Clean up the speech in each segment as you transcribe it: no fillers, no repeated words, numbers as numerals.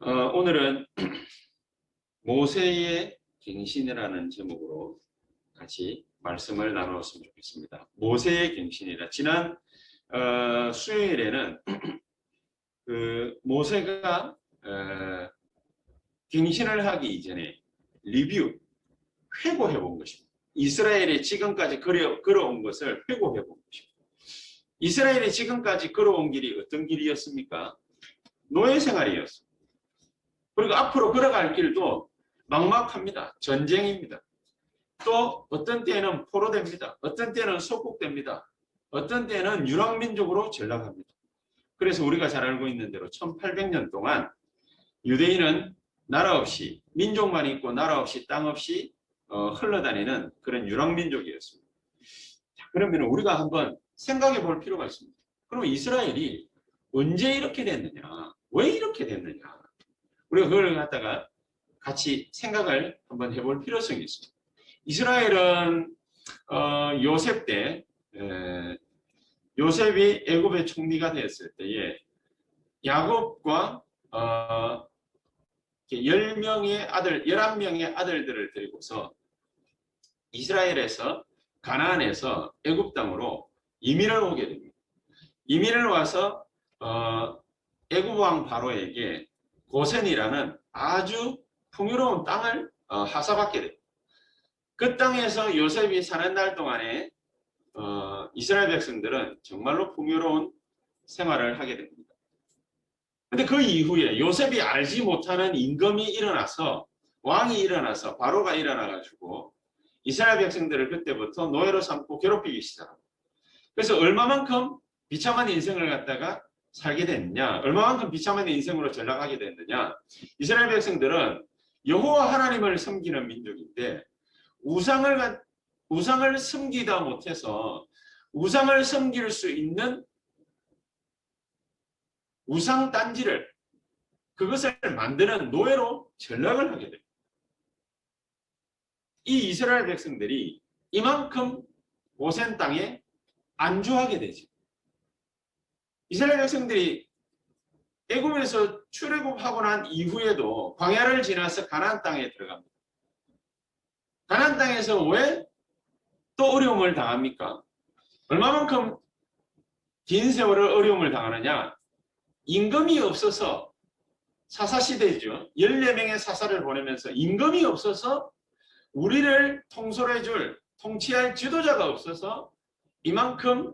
오늘은 모세의 갱신이라는 제목으로 같이 말씀을 나누었으면 좋겠습니다. 모세의 갱신이라 지난 수요일에는 모세가 갱신을 하기 이전에 회고해 본 것입니다. 이스라엘이 지금까지 걸어온 것을 회고해 본 것입니다. 이스라엘이 지금까지 걸어온 길이 어떤 길이었습니까? 노예 생활이었습니다. 그리고 앞으로 걸어갈 길도 막막합니다. 전쟁입니다. 또 어떤 때는 포로됩니다. 어떤 때는 속국됩니다. 어떤 때는 유랑민족으로 전락합니다. 그래서 우리가 잘 알고 있는 대로 1800년 동안 유대인은 나라 없이 민족만 있고 나라 없이 땅 없이 흘러다니는 그런 유랑민족이었습니다. 자, 그러면 우리가 한번 생각해 볼 필요가 있습니다. 그럼 이스라엘이 언제 이렇게 됐느냐? 왜 이렇게 됐느냐? 우리가 그걸 갖다가 같이 생각을 한번 해볼 필요성이 있습니다. 이스라엘은 요셉 때 요셉이 애굽의 총리가 됐을 때에 야곱과 11명의 아들들을 데리고서 이스라엘에서 가나안에서 애굽 땅으로 이민을 오게 됩니다. 이민을 와서 애굽 왕 바로에게 고센이라는 아주 풍요로운 땅을 하사받게 됩니다. 그 땅에서 요셉이 사는 날 동안에 이스라엘 백성들은 정말로 풍요로운 생활을 하게 됩니다. 그런데 그 이후에 요셉이 알지 못하는 임금이 일어나서 왕이 일어나서 바로가 일어나가지고 이스라엘 백성들을 그때부터 노예로 삼고 괴롭히기 시작합니다. 그래서 얼마만큼 비참한 인생을 갖다가 살게 됐느냐, 얼마만큼 비참한 인생으로 전락하게 됐느냐. 이스라엘 백성들은 여호와 하나님을 섬기는 민족인데 우상을 섬기다 못해서 우상을 섬길 수 있는 우상 단지를 그것을 만드는 노예로 전락을 하게 됩니다. 이 이스라엘 백성들이 이만큼 고센 땅에 안주하게 되죠. 이스라엘 백성들이 애굽에서 출애굽하고 난 이후에도 광야를 지나서 가나안 땅에 들어갑니다. 가나안 땅에서 왜 또 어려움을 당합니까? 얼마만큼 긴 세월을 어려움을 당하느냐? 임금이 없어서 사사시대죠. 14명의 사사를 보내면서 임금이 없어서 우리를 통솔해줄, 통치할 지도자가 없어서 이만큼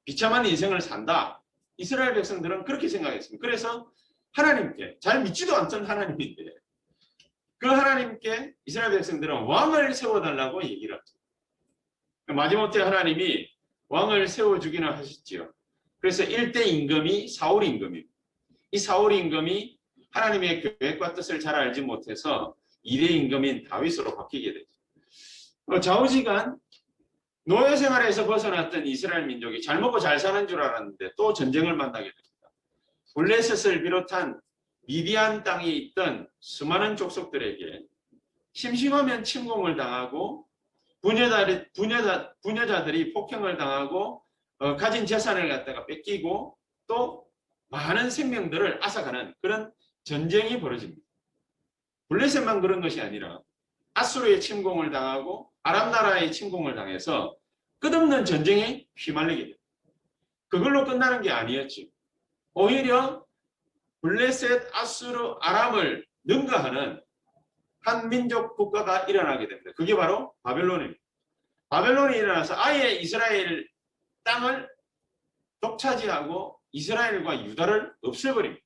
비참한 인생을 산다. 이스라엘 백성들은 그렇게 생각했습니다. 그래서 하나님께, 잘 믿지도 않던 하나님인데 그 하나님께 이스라엘 백성들은 왕을 세워달라고 얘기를 하죠. 마지못해 하나님이 왕을 세워주기는 하셨지요. 그래서 1대 임금이 사울 임금입니다. 이 사울 임금이 하나님의 계획과 뜻을 잘 알지 못해서 2대 임금인 다윗으로 바뀌게 되죠. 좌우지간 노예 생활에서 벗어났던 이스라엘 민족이 잘 먹고 잘 사는 줄 알았는데 또 전쟁을 만나게 됩니다. 블레셋을 비롯한 미디안 땅에 있던 수많은 족속들에게 심심하면 침공을 당하고 부녀자들이 폭행을 당하고 가진 재산을 갖다가 뺏기고 또 많은 생명들을 앗아가는 그런 전쟁이 벌어집니다. 블레셋만 그런 것이 아니라 아수르의 침공을 당하고 아람 나라의 침공을 당해서 끝없는 전쟁에 휘말리게 됩니다. 그걸로 끝나는 게 아니었죠. 오히려 블레셋, 아수르, 아람을 능가하는 한 민족 국가가 일어나게 됩니다. 그게 바로 바벨론입니다. 바벨론이 일어나서 아예 이스라엘 땅을 독차지하고 이스라엘과 유다를 없애버립니다.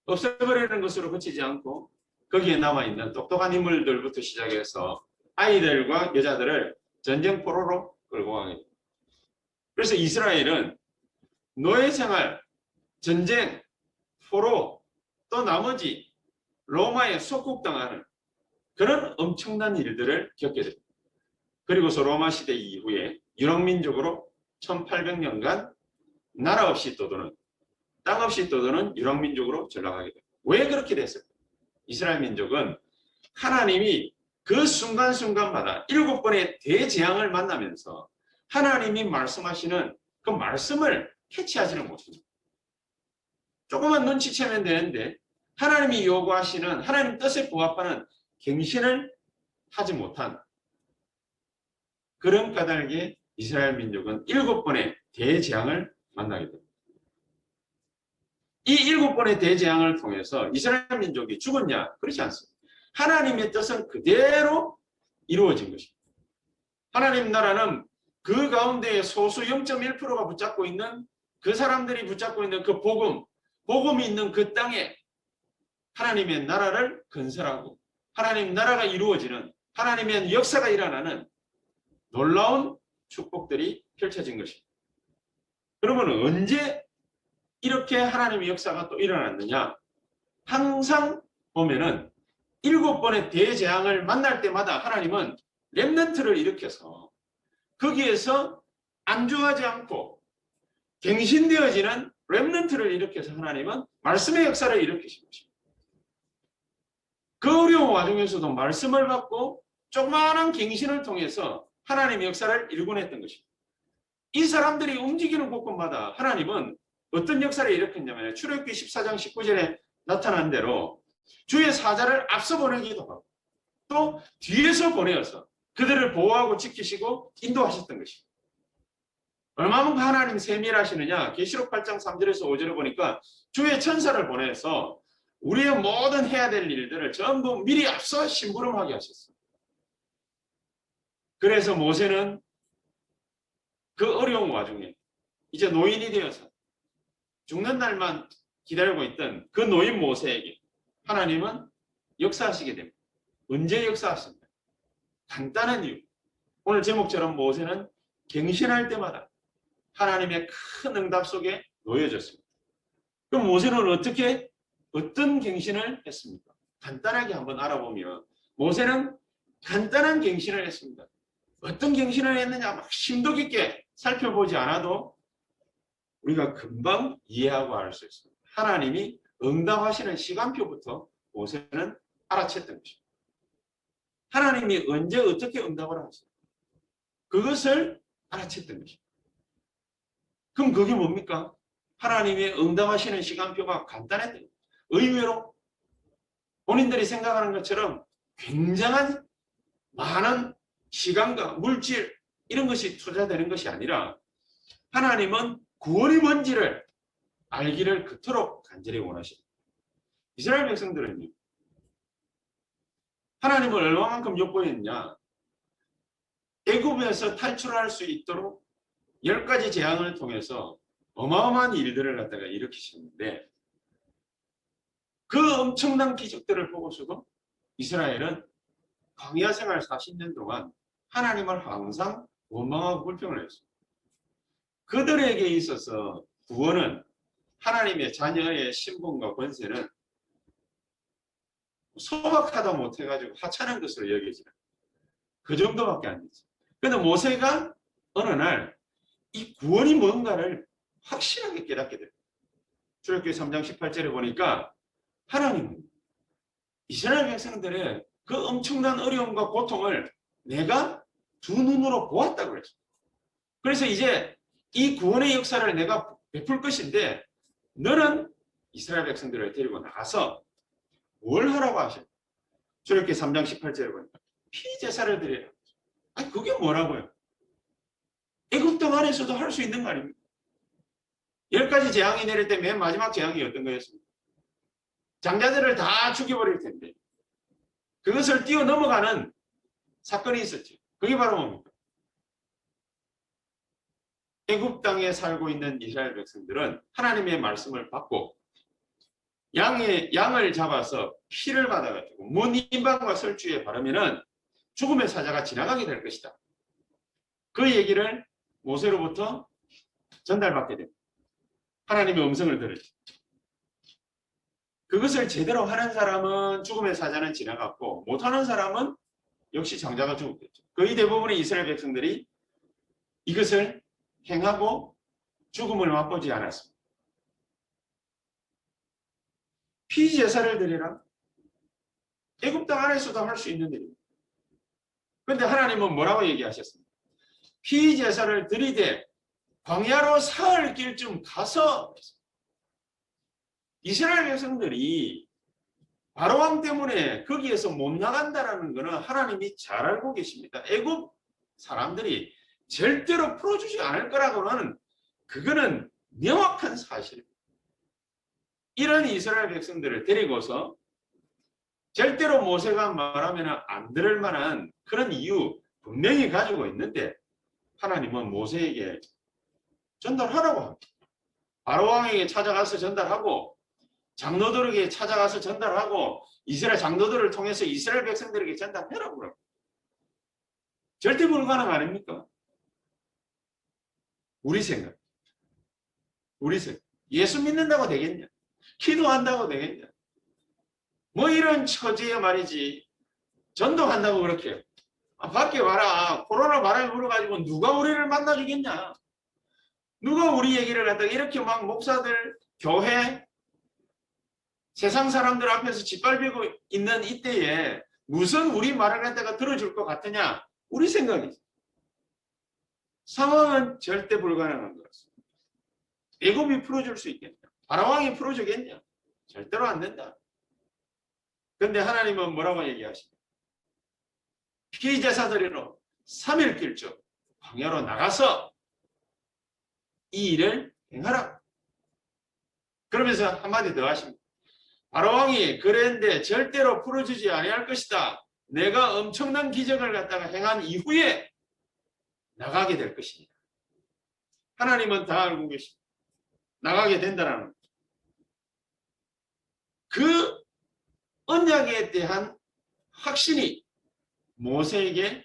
없애버리는 것으로 그치지 않고 거기에 남아있는 똑똑한 인물들부터 시작해서 아이들과 여자들을 전쟁 포로로 끌고 가게 됩니다. 그래서 이스라엘은 노예 생활, 전쟁, 포로, 또 나머지 로마에 속국당하는 그런 엄청난 일들을 겪게 됩니다. 그리고서 로마 시대 이후에 유랑민족으로 1800년간 나라 없이 떠도는, 땅 없이 떠도는 유랑민족으로 전락하게 됩니다. 왜 그렇게 됐을까? 이스라엘 민족은 하나님이 그 순간순간마다 7번의 대재앙을 만나면서 하나님이 말씀하시는 그 말씀을 캐치하지는 못합니다. 조금만 눈치채면 되는데 하나님이 요구하시는 하나님 뜻에 부합하는 갱신을 하지 못한 그런 까닭에 이스라엘 민족은 7번의 대재앙을 만나게 됩니다. 이 7번의 대재앙을 통해서 이스라엘 민족이 죽었냐? 그렇지 않습니다. 하나님의 뜻은 그대로 이루어진 것입니다. 하나님 나라는 그 가운데 소수 0.1%가 붙잡고 있는 그 사람들이 붙잡고 있는 그 복음이 있는 그 땅에 하나님의 나라를 건설하고 하나님 나라가 이루어지는 하나님의 역사가 일어나는 놀라운 축복들이 펼쳐진 것입니다. 그러면 언제 이렇게 하나님의 역사가 또 일어났느냐? 항상 보면은 7번의 대재앙을 만날 때마다 하나님은 렘넌트를 일으켜서 거기에서 안주하지 않고 갱신되어지는 렘넌트를 일으켜서 하나님은 말씀의 역사를 일으키신 것입니다. 그 어려운 와중에서도 말씀을 받고 조그마한 갱신을 통해서 하나님의 역사를 일궈냈던 것입니다. 이 사람들이 움직이는 곳곳마다 하나님은 어떤 역사를 일으켰냐면 출애굽기 14장 19절에 나타난 대로 주의 사자를 앞서 보내기도 하고 또 뒤에서 보내어서 그들을 보호하고 지키시고 인도하셨던 것입니다. 얼마만큼 하나님 세밀하시느냐? 계시록 8장 3절에서 5절에 보니까 주의 천사를 보내서 우리의 모든 해야 될 일들을 전부 미리 앞서 심부름하게 하셨어요. 그래서 모세는 그 어려운 와중에 이제 노인이 되어서 죽는 날만 기다리고 있던 그 노인 모세에게 하나님은 역사하시게 됩니다. 언제 역사하십니까? 간단한 이유. 오늘 제목처럼 모세는 갱신할 때마다 하나님의 큰 응답 속에 놓여졌습니다. 그럼 모세는 어떤 갱신을 했습니까? 간단하게 한번 알아보면 모세는 간단한 갱신을 했습니다. 어떤 갱신을 했느냐 막 심도 깊게 살펴보지 않아도 우리가 금방 이해하고 알 수 있습니다. 하나님이 응답하시는 시간표부터 모세는 알아챘던 것입니다. 하나님이 언제 어떻게 응답을 하시죠? 그것을 알아챘던 것입니다. 그럼 그게 뭡니까? 하나님의 응답하시는 시간표가 간단했던 거예요. 의외로 본인들이 생각하는 것처럼 굉장한 많은 시간과 물질 이런 것이 투자되는 것이 아니라 하나님은 구원이 뭔지를 알기를 그토록 간절히 원하십니다. 이스라엘 백성들은요. 하나님을 얼마만큼 욕보했냐? 애굽에서 탈출할 수 있도록 10가지 재앙을 통해서 어마어마한 일들을 갖다가 일으키셨는데 그 엄청난 기적들을 보고서도 이스라엘은 광야 생활 40년 동안 하나님을 항상 원망하고 불평을 했습니다. 그들에게 있어서 구원은 하나님의 자녀의 신분과 권세는 소박하다 못해가지고 하찮은 것으로 여겨지는 그 정도밖에 안 되죠. 그런데 모세가 어느 날 이 구원이 뭔가를 확실하게 깨닫게 됩니다. 출애굽기 3장 18절에 보니까 하나님은 이스라엘 백성들의 그 엄청난 어려움과 고통을 내가 두 눈으로 보았다고 그랬습니다. 그래서 이제 이 구원의 역사를 내가 베풀 것인데 너는 이스라엘 백성들을 데리고 나가서 뭘 하라고 하십니까? 출애굽기 3장 18절에 보니까 피제사를 드리라. 아니 그게 뭐라고요? 애굽 땅 안에서도 할 수 있는 거 아닙니까? 10가지 재앙이 내릴 때 맨 마지막 재앙이 어떤 거였습니까? 장자들을 다 죽여버릴 텐데 그것을 뛰어넘어가는 사건이 있었죠. 그게 바로 뭡니까? 애굽 땅에 살고 있는 이스라엘 백성들은 하나님의 말씀을 받고 양을 잡아서 피를 받아가지고 문 인방과 설주에 바르면은 죽음의 사자가 지나가게 될 것이다. 그 얘기를 모세로부터 전달받게 됩니다. 하나님의 음성을 들었죠. 그것을 제대로 하는 사람은 죽음의 사자는 지나갔고 못하는 사람은 역시 장자가 죽었겠죠. 거의 대부분의 이스라엘 백성들이 이것을 행하고 죽음을 맛보지 않았습니다. 피제사를 드리라. 애굽 땅 안에서도 할 수 있는 일입니다. 그런데 하나님은 뭐라고 얘기하셨습니까? 피제사를 드리되 광야로 사흘 길쯤 가서 이스라엘 백성들이 바로왕 때문에 거기에서 못 나간다라는 것은 하나님이 잘 알고 계십니다. 애굽 사람들이 절대로 풀어주지 않을 거라고는 그거는 명확한 사실입니다. 이런 이스라엘 백성들을 데리고서 절대로 모세가 말하면 안 들을 만한 그런 이유 분명히 가지고 있는데 하나님은 모세에게 전달하라고 합니다. 바로왕에게 찾아가서 전달하고 장로들에게 찾아가서 전달하고 이스라엘 장로들을 통해서 이스라엘 백성들에게 전달하라고 그럽니다. 절대 불가능 아닙니까? 우리 생각. 예수 믿는다고 되겠냐? 기도한다고 되겠냐? 뭐 이런 처지에 말이지. 전도한다고 그렇게. 밖에 봐라. 코로나 바람이 불어가지고 누가 우리를 만나주겠냐? 누가 우리 얘기를 갖다가 이렇게 막 목사들, 교회, 세상 사람들 앞에서 짓밟히고 있는 이때에 무슨 우리 말을 갖다가 들어줄 것 같으냐? 우리 생각이죠. 상황은 절대 불가능한 것 같습니다. 애굽이 풀어줄 수 있겠냐? 바로왕이 풀어주겠냐? 절대로 안 된다. 그런데 하나님은 뭐라고 얘기하십니까? 피제사들이로 3일 길쭉 광야로 나가서 이 일을 행하라. 그러면서 한마디 더 하십니다. 바로왕이 그랬는데 절대로 풀어주지 아니할 것이다. 내가 엄청난 기적을 갖다가 행한 이후에 나가게 될 것이니라. 하나님은 다 알고 계십니다. 나가게 된다는 그 언약에 대한 확신이 모세에게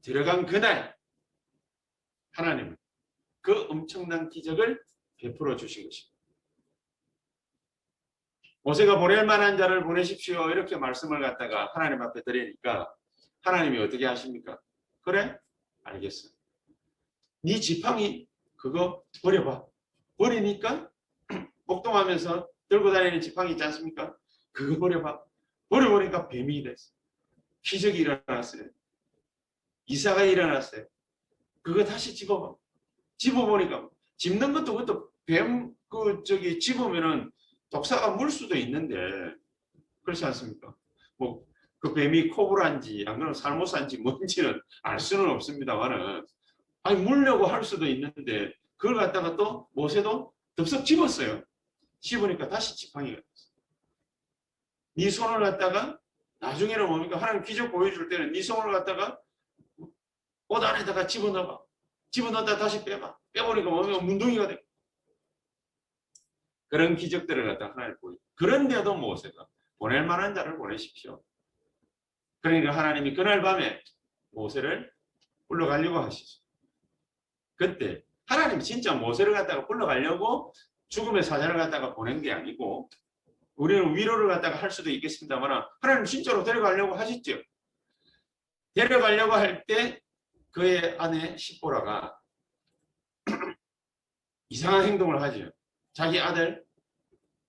들어간 그날 하나님은 그 엄청난 기적을 베풀어 주신 것입니다. 모세가 보낼 만한 자를 보내십시오. 이렇게 말씀을 갖다가 하나님 앞에 드리니까 하나님이 어떻게 하십니까? 그래? 알겠어. 네 지팡이 그거 버려봐. 버리니까 복동하면서 들고 다니는 지팡이 있지 않습니까? 그거 버려봐. 버려보니까 뱀이 됐어. 기적이 일어났어요. 이사가 일어났어요. 그거 다시 집어봐. 집어보니까 집는 것도 그것도 뱀 집으면은 독사가 물 수도 있는데 그렇지 않습니까? 뭐 그 뱀이 코브라인지 안 그러면 살모사인지 뭔지는 알 수는 없습니다만은 아니 물려고 할 수도 있는데 그걸 갖다가 또 모세도 덥석 집었어요. 집으니까 다시 지팡이가 됐어요. 네 손을 갖다가 나중에는 뭡니까? 하나님 기적 보여줄 때는 네 손을 갖다가 옷 안에다가 집어넣어봐. 집어넣었다 다시 빼봐. 빼보니까 뭡니까? 문둥이가 돼. 그런 기적들을 갖다가 하나님 보여. 그런데도 모세가 보낼 만한 자를 보내십시오. 그러니까 하나님이 그날 밤에 모세를 불러가려고 하시죠. 그때 하나님이 진짜 모세를 갖다가 불러가려고 죽음의 사자를 갖다가 보낸 게 아니고 우리는 위로를 갖다가 할 수도 있겠습니다만 하나님 진짜로 데려가려고 하셨죠. 데려가려고 할 때 그의 아내 시보라가 이상한 행동을 하죠. 자기 아들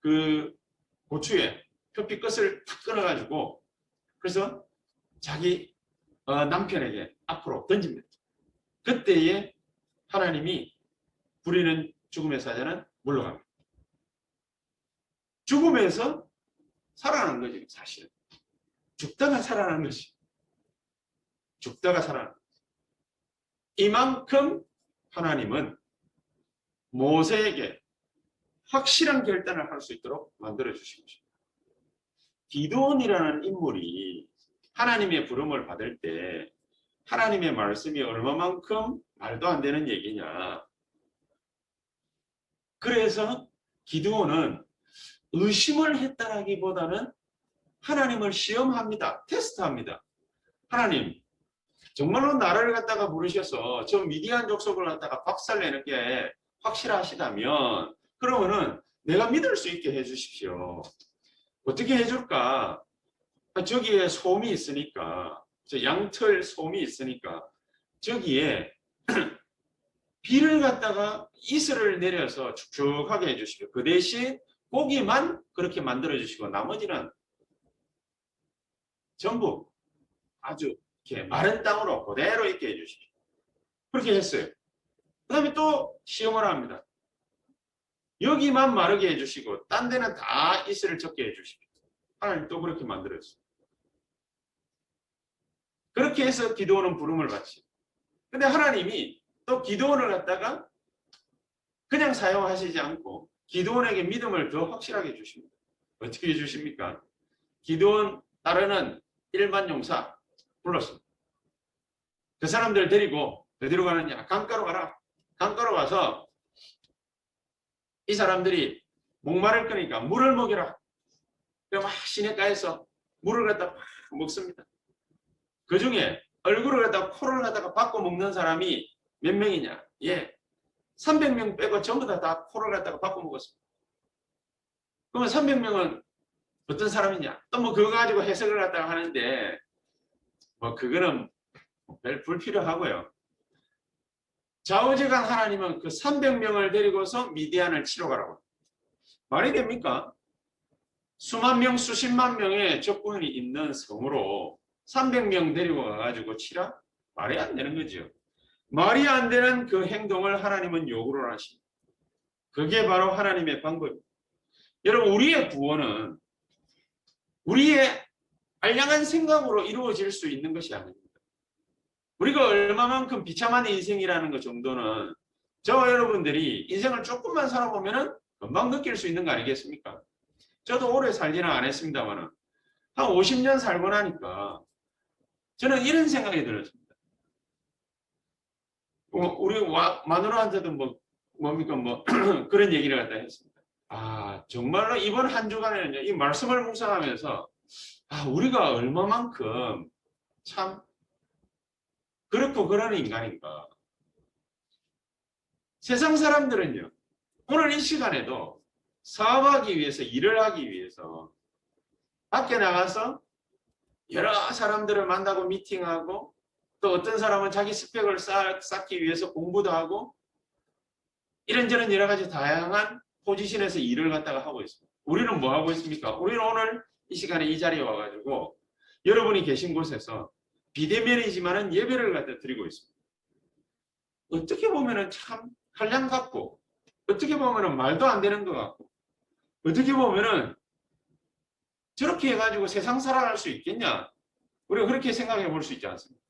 그 고추에 표피 끝을 탁 끊어가지고 그래서 자기 남편에게 앞으로 던집니다. 그때에 하나님이 부리는 죽음의 사자는 물러갑니다. 죽음에서 살아난 거죠. 사실은. 죽다가 살아난 것이. 죽다가 살아난 거죠. 이만큼 하나님은 모세에게 확실한 결단을 할 수 있도록 만들어주신 것입니다. 기드온이라는 인물이 하나님의 부름을 받을 때 하나님의 말씀이 얼마만큼 말도 안 되는 얘기냐. 그래서 기드온은 의심을 했다라기보다는 하나님을 시험합니다. 테스트합니다. 하나님, 정말로 나를 갖다가 부르셔서 저 미디안 족속을 갖다가 박살내는 게 확실하시다면 그러면은 내가 믿을 수 있게 해주십시오. 어떻게 해줄까? 저기에 솜이 있으니까, 저 양털 솜이 있으니까 저기에 비를 갖다가 이슬을 내려서 축축하게 해주시고 그 대신 고기만 그렇게 만들어 주시고 나머지는 전부 아주 이렇게 마른 땅으로 그대로 있게 해주십시오. 그렇게 했어요. 그 다음에 또 시험을 합니다. 여기만 마르게 해주시고 딴 데는 다 이슬을 적게 해주십시오. 하나님 또 그렇게 만들었어요. 그렇게 해서 기드온은 부름을 받지. 근데 하나님이 또 기드온을 갖다가 그냥 사용하시지 않고 기드온에게 믿음을 더 확실하게 주십니다. 어떻게 해주십니까? 기드온 따르는 일반 용사 불렀습니다. 그 사람들 데리고 어디로 가느냐? 강가로 가라. 강가로 가서 이 사람들이 목마를 거니까 물을 먹여라. 그럼 시냇가에서 물을 갖다 먹습니다. 그 중에 얼굴을 갖다가 코를 갖다가 바꿔 먹는 사람이 몇 명이냐? 예, 300명 빼고 전부 다 코를 갖다가 바꿔 먹었습니다. 그러면 300명은 어떤 사람이냐? 또 뭐 그거 가지고 해석을 갖다가 하는데 뭐 그거는 별 불필요하고요. 좌우지간 하나님은 그 300명을 데리고서 미디안을 치러 가라고. 말이 됩니까? 수만 명, 수십만 명의 적군이 있는 성으로 300명 데리고 가가지고 치라? 말이 안 되는 거죠. 말이 안 되는 그 행동을 하나님은 요구를 하십니다. 그게 바로 하나님의 방법입니다. 여러분, 우리의 구원은 우리의 알량한 생각으로 이루어질 수 있는 것이 아닙니다. 우리가 얼마만큼 비참한 인생이라는 것 정도는 저와 여러분들이 인생을 조금만 살아보면 금방 느낄 수 있는 거 아니겠습니까? 저도 오래 살지는 않았습니다만 한 50년 살고 나니까 저는 이런 생각이 들었습니다. 우리 마누라한테도 뭡니까 그런 얘기를 갖다 했습니다. 아, 정말로 이번 한 주간에는요, 이 말씀을 묵상하면서 우리가 얼마만큼 참 그렇고 그러는 인간인가. 세상 사람들은요, 오늘 이 시간에도 사업하기 위해서, 일을 하기 위해서 밖에 나가서 여러 사람들을 만나고 미팅하고, 또 어떤 사람은 자기 스펙을 쌓기 위해서 공부도 하고, 이런저런 여러 가지 다양한 포지션에서 일을 갖다가 하고 있습니다. 우리는 뭐 하고 있습니까? 우리는 오늘 이 시간에 이 자리에 와가지고 여러분이 계신 곳에서 비대면이지만은 예배를 갖다 드리고 있습니다. 어떻게 보면은 참 한량 같고, 어떻게 보면은 말도 안 되는 것 같고, 어떻게 보면은 저렇게 해가지고 세상 살아갈 수 있겠냐? 우리가 그렇게 생각해 볼 수 있지 않습니까?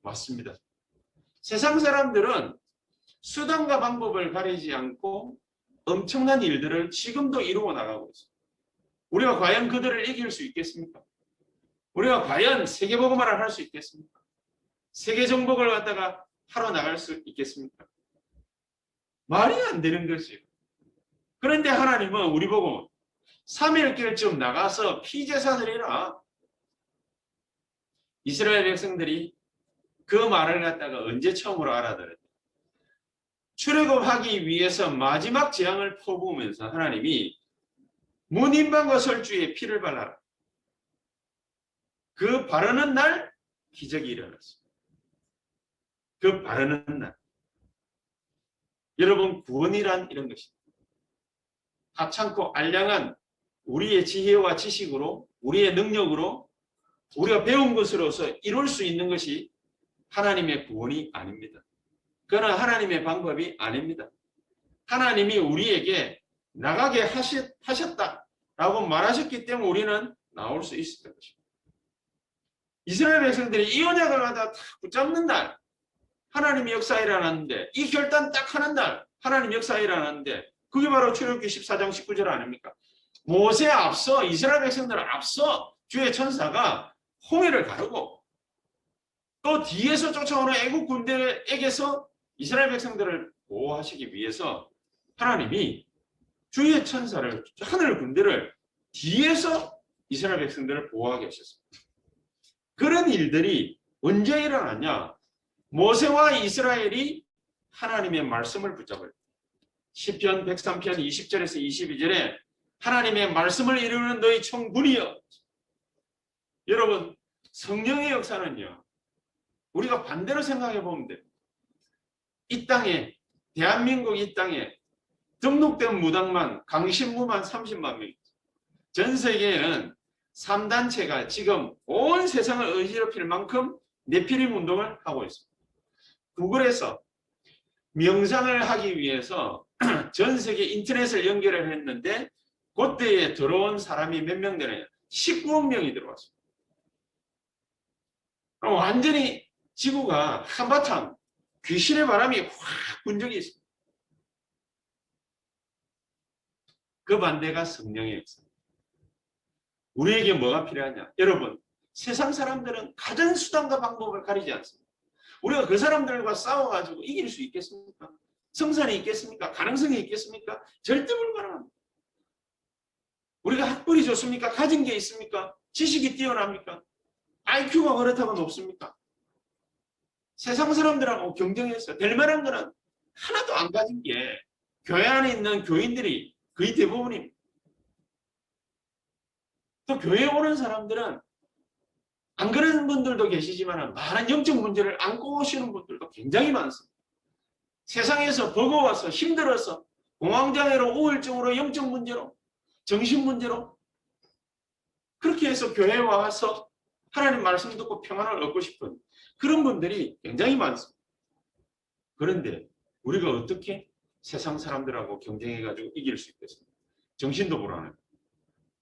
맞습니다. 세상 사람들은 수단과 방법을 가리지 않고 엄청난 일들을 지금도 이루어 나가고 있습니다. 우리가 과연 그들을 이길 수 있겠습니까? 우리가 과연 세계복음화를 할 수 있겠습니까? 세계 정복을 갖다가 하러 나갈 수 있겠습니까? 말이 안 되는 것이에요. 그런데 하나님은 우리 보고 3일길쯤 나가서 피제사 드리라. 이스라엘 백성들이 그 말을 갖다가 언제 처음으로 알아들었냐? 출애굽하기 위해서 마지막 재앙을 퍼부으면서 하나님이 문인방과 설주에 피를 발라라. 그 바르는 날 기적이 일어났습니다. 그 바르는 날. 여러분, 구원이란 이런 것입니다. 하찮고 알량한 우리의 지혜와 지식으로, 우리의 능력으로, 우리가 배운 것으로서 이룰 수 있는 것이 하나님의 구원이 아닙니다. 그는 하나님의 방법이 아닙니다. 하나님이 우리에게 나가게 하셨다라고 말하셨기 때문에 우리는 나올 수 있었던 것입니다. 이스라엘 백성들이 이 언약을 갖다 붙잡는 날 하나님의 역사가 일어났는데, 이 결단 딱 하는 날 하나님 역사가 일어났는데, 그게 바로 출애굽기 14장 19절 아닙니까? 모세 앞서, 이스라엘 백성들 앞서 주의 천사가 홍해를 가르고, 또 뒤에서 쫓아오는 애국 군대에게서 이스라엘 백성들을 보호하시기 위해서 하나님이 주의 천사를, 하늘 군대를 뒤에서 이스라엘 백성들을 보호하게 하셨습니다. 그런 일들이 언제 일어났냐? 모세와 이스라엘이 하나님의 말씀을 붙잡을 때, 시편 103편 20절에서 22절에 하나님의 말씀을 이루는 너희 총군이여. 여러분, 성령의 역사는요, 우리가 반대로 생각해 보면 돼요. 이 땅에, 대한민국 이 땅에 등록된 무당만, 강신무만 30만 명. 전 세계에는 3단체가 지금 온 세상을 어지럽힐 만큼 네피림 운동을 하고 있습니다. 구글에서 명상을 하기 위해서 전 세계 인터넷을 연결을 했는데 그때에 들어온 사람이 몇 명 되나요? 19억 명이 들어왔습니다. 완전히 지구가 한바탕 귀신의 바람이 확 분 적이 있습니다. 그 반대가 성령의 역사입니다. 우리에게 뭐가 필요하냐? 여러분, 세상 사람들은 가진 수단과 방법을 가리지 않습니다. 우리가 그 사람들과 싸워가지고 이길 수 있겠습니까? 성산이 있겠습니까? 가능성이 있겠습니까? 절대 불가능합니다. 우리가 학벌이 좋습니까? 가진 게 있습니까? 지식이 뛰어납니까? IQ가 그렇다고 높습니까? 세상 사람들하고 경쟁해서 될 만한 거는 하나도 안 가진 게 교회 안에 있는 교인들이 거의 대부분입니다. 또 교회에 오는 사람들은 안 그런 분들도 계시지만 많은 영적 문제를 안고 오시는 분들도 굉장히 많습니다. 세상에서 버거워서 힘들어서 공황장애로 우울증으로 영적 문제로 정신 문제로 그렇게 해서 교회에 와서 하나님 말씀 듣고 평안을 얻고 싶은 그런 분들이 굉장히 많습니다. 그런데 우리가 어떻게 세상 사람들하고 경쟁해가지고 이길 수 있겠습니까? 정신도 불안해요.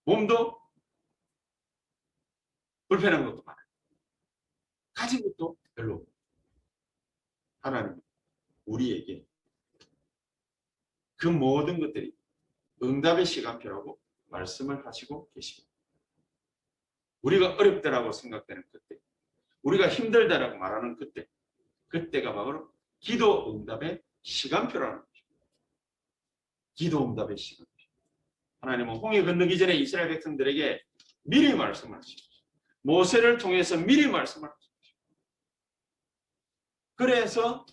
몸도 불편한 것도 많아요. 가진 것도 별로 없고. 하나님 우리에게 그 모든 것들이 응답의 시간표라고 말씀을 하시고 계십니다. 우리가 어렵다라고 생각되는 그때, 우리가 힘들다라고 말하는 그때, 그때가 바로 기도 응답의 시간표라는 것입니다. 기도 응답의 시간표. 하나님은 홍해 건너기 전에 이스라엘 백성들에게 미리 말씀을 하십니다. 모세를 통해서 미리 말씀을 하십니다. 그래서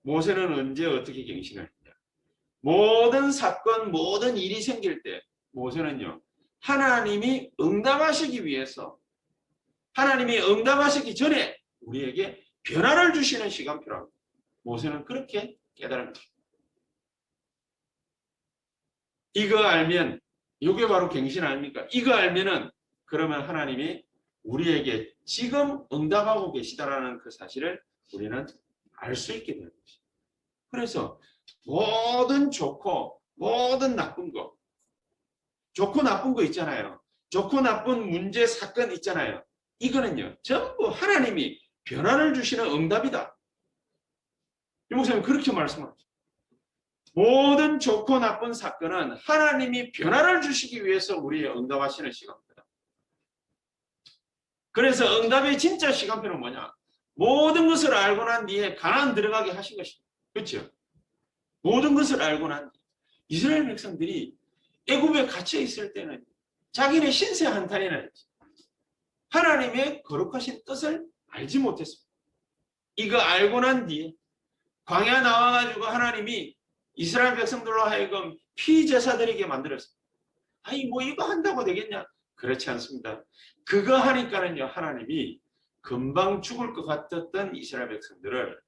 모세는 언제 어떻게 갱신을 했냐? 모든 사건, 모든 일이 생길 때 모세는요, 하나님이 응답하시기 위해서, 하나님이 응답하시기 전에 우리에게 변화를 주시는 시간표라고 모세는 그렇게 깨달은 것입니다. 이거 알면, 이게 바로 갱신 아닙니까? 이거 알면은 그러면 하나님이 우리에게 지금 응답하고 계시다라는 그 사실을 우리는 알 수 있게 되는 것입니다. 그래서 모든 좋고 모든 나쁜 거, 좋고 나쁜 거 있잖아요. 좋고 나쁜 문제, 사건 있잖아요. 이거는요, 전부 하나님이 변화를 주시는 응답이다. 이 목사님 그렇게 말씀하죠. 모든 좋고 나쁜 사건은 하나님이 변화를 주시기 위해서 우리의 응답하시는 시간입니다. 그래서 응답의 진짜 시간표는 뭐냐? 모든 것을 알고 난 뒤에 가나안 들어가게 하신 것입니다. 그렇죠? 모든 것을 알고 난 뒤에 이스라엘 백성들이 애굽에 갇혀 있을 때는 자기네 신세 한탄이나 했지. 하나님의 거룩하신 뜻을 알지 못했습니다. 이거 알고 난 뒤에 광야 나와가지고 하나님이 이스라엘 백성들로 하여금 피제사드리게 만들었습니다. 아니 뭐 이거 한다고 되겠냐? 그렇지 않습니다. 그거 하니까는요, 하나님이 금방 죽을 것 같았던 이스라엘 백성들을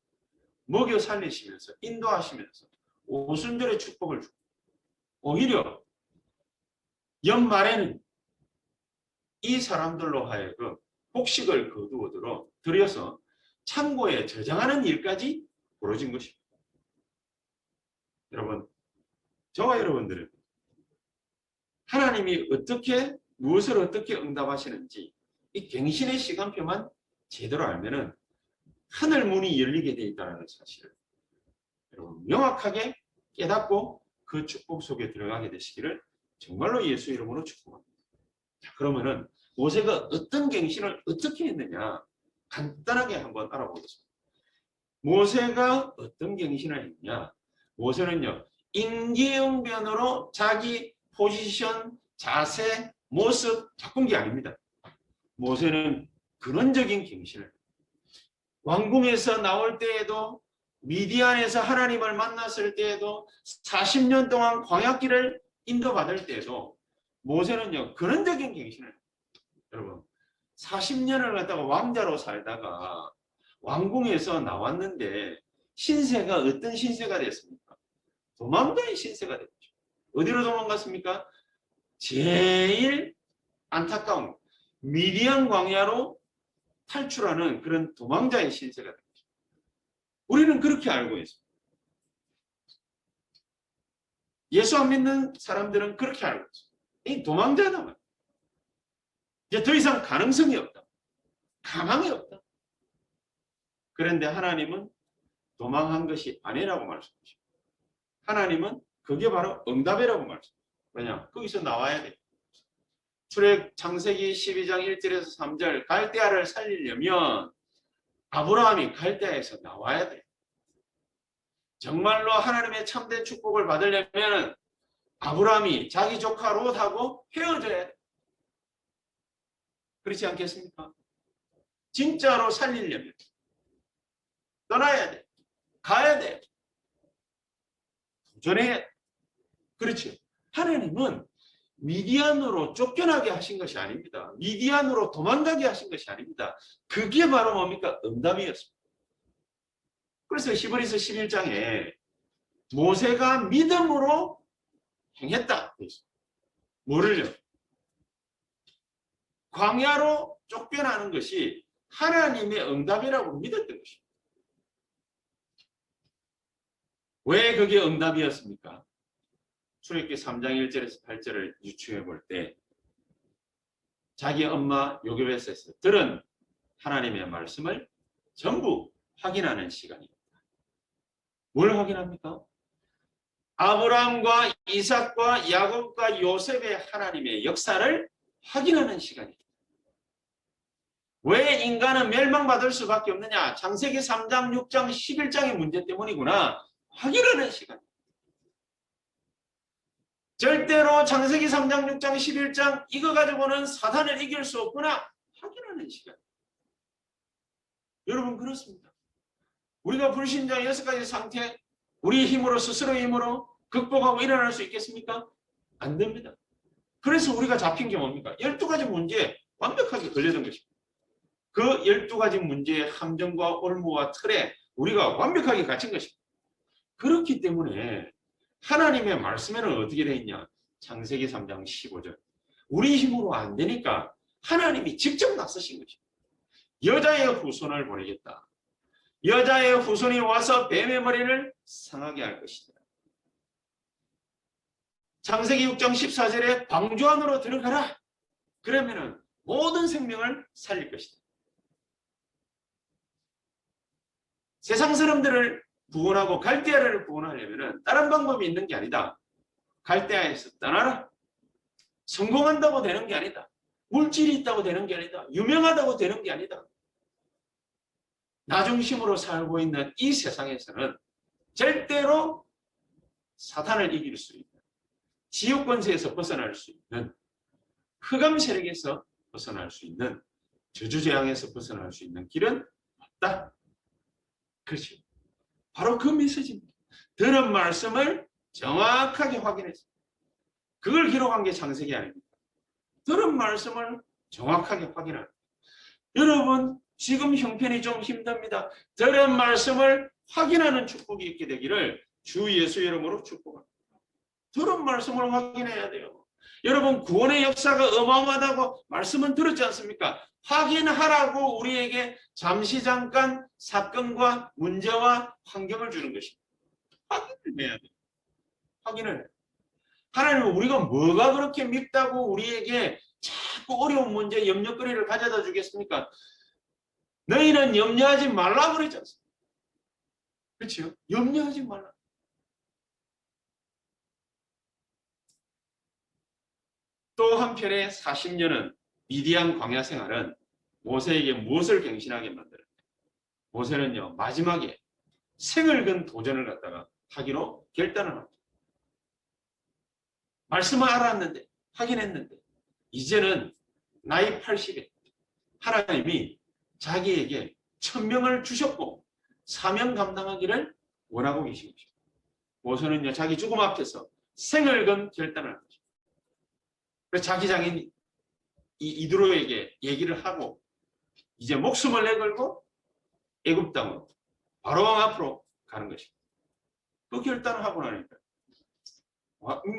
먹여 살리시면서 인도하시면서 오순절의 축복을 주고, 오히려 연말에는 이 사람들로 하여금 곡식을 거두어 들여서 창고에 저장하는 일까지 벌어진 것입니다. 여러분, 저와 여러분들은 하나님이 어떻게, 무엇을 어떻게 응답하시는지 이 갱신의 시간표만 제대로 알면은 하늘 문이 열리게 되어 있다는 사실을 여러분 명확하게 깨닫고 그 축복 속에 들어가게 되시기를 정말로 예수 이름으로 축복합니다. 자, 그러면은 모세가 어떤 갱신을 어떻게 했느냐 간단하게 한번 알아보겠습니다. 모세가 어떤 갱신을 했냐? 모세는요, 임기응변으로 자기 포지션, 자세, 모습 바꾼 게 아닙니다. 모세는 근원적인 갱신을, 왕궁에서 나올 때에도, 미디안에서 하나님을 만났을 때에도, 40년 동안 광야길을 인도받을 때에도 모세는요, 근원적인 갱신을, 여러분 40년을 갖다가 왕자로 살다가 왕궁에서 나왔는데 신세가 어떤 신세가 됐습니까? 도망자의 신세가 됐죠. 어디로 도망갔습니까? 제일 안타까운 미디안 광야로 탈출하는 그런 도망자의 신세가 됐죠. 우리는 그렇게 알고 있습니다. 예수 안 믿는 사람들은 그렇게 알고 있어요. 이 도망자다 말이에요. 이제 더 이상 가능성이 없다. 가망이 없다. 그런데 하나님은 도망한 것이 아니라고 말씀하십니다. 하나님은 그게 바로 응답이라고 말씀합니다. 왜냐? 거기서 나와야 돼. 출애굽 창세기 12장 1절에서 3절 갈대아를 살리려면 아브라함이 갈대아에서 나와야 돼. 정말로 하나님의 참된 축복을 받으려면 아브라함이 자기 조카 롯하고 헤어져야 돼. 그렇지 않겠습니까? 진짜로 살리려면 떠나야 돼. 가야 돼. 도전해야 돼. 그렇죠. 하나님은 미디안으로 쫓겨나게 하신 것이 아닙니다. 미디안으로 도망가게 하신 것이 아닙니다. 그게 바로 뭡니까? 응답이었습니다. 그래서 히브리서 11장에 모세가 믿음으로 행했다. 뭐를요? 광야로 쫓겨나는 것이 하나님의 응답이라고 믿었던 것입니다. 왜 그게 응답이었습니까? 출애굽기 3장 1절에서 8절을 유추해 볼 때 자기 엄마 요게벳에서 들은 하나님의 말씀을 전부 확인하는 시간입니다. 뭘 확인합니까? 아브라함과 이삭과 야곱과 요셉의 하나님의 역사를 확인하는 시간입니다. 왜 인간은 멸망받을 수밖에 없느냐? 창세기 3장, 6장, 11장의 문제 때문이구나. 확인하는 시간. 절대로 창세기 3장, 6장, 11장 이거 가지고는 사단을 이길 수 없구나. 확인하는 시간. 여러분 그렇습니다. 우리가 불신자 6가지 상태 우리 힘으로 스스로의 힘으로 극복하고 일어날 수 있겠습니까? 안 됩니다. 그래서 우리가 잡힌 게 뭡니까? 12가지 문제에 완벽하게 걸려든 것입니다. 그 12가지 문제의 함정과 올무와 틀에 우리가 완벽하게 갇힌 것입니다. 그렇기 때문에 하나님의 말씀에는 어떻게 되어 있냐? 창세기 3장 15절. 우리 힘으로 안 되니까 하나님이 직접 나서신 것입니다. 여자의 후손을 보내겠다. 여자의 후손이 와서 뱀의 머리를 상하게 할 것이다. 창세기 6장 14절에 방주 안으로 들어가라. 그러면은 모든 생명을 살릴 것이다. 세상 사람들을 구원하고 갈대아를 구원하려면 다른 방법이 있는 게 아니다. 갈대아에서 떠나라. 성공한다고 되는 게 아니다. 물질이 있다고 되는 게 아니다. 유명하다고 되는 게 아니다. 나 중심으로 살고 있는 이 세상에서는 절대로 사탄을 이길 수 있는 지옥 권세에서 벗어날 수 있는 흑암 세력에서 벗어날 수 있는 저주재앙에서 벗어날 수 있는 길은 없다. 그렇죠. 바로 그 메시지입니다. 들은 말씀을 정확하게 확인했습니다. 그걸 기록한 게 창세기 아닙니까? 들은 말씀을 정확하게 확인하는. 여러분 지금 형편이 좀 힘듭니다. 들은 말씀을 확인하는 축복이 있게 되기를 주 예수 이름으로 축복합니다. 들은 말씀을 확인해야 돼요. 여러분 구원의 역사가 어마어마하다고 말씀은 들었지 않습니까? 확인하라고 우리에게 잠시 잠깐 사건과 문제와 환경을 주는 것입니다. 확인을 해야 돼요. 확인을 해요. 하나님은 우리가 뭐가 그렇게 밉다고 우리에게 자꾸 어려운 문제, 염려거리를 가져다 주겠습니까? 너희는 염려하지 말라 그랬지 않습니까? 그렇죠? 염려하지 말라. 또 한편에 40년은 미디안 광야 생활은 모세에게 무엇을 갱신하게 만들었냐? 모세는요 마지막에 생을 건 도전을 갖다가 하기로 결단을 합니다. 말씀을 알았는데 확인했는데 이제는 나이 80에 하나님이 자기에게 천명을 주셨고 사명 감당하기를 원하고 계신 것입니다. 모세는요 자기 죽음 앞에서 생을 건 결단을 합니다. 그래서 자기 장인 이드로에게 얘기를 하고 이제 목숨을 내걸고 애굽 땅으로 바로왕 앞으로 가는 것입니다. 그 결단을 하고 나니까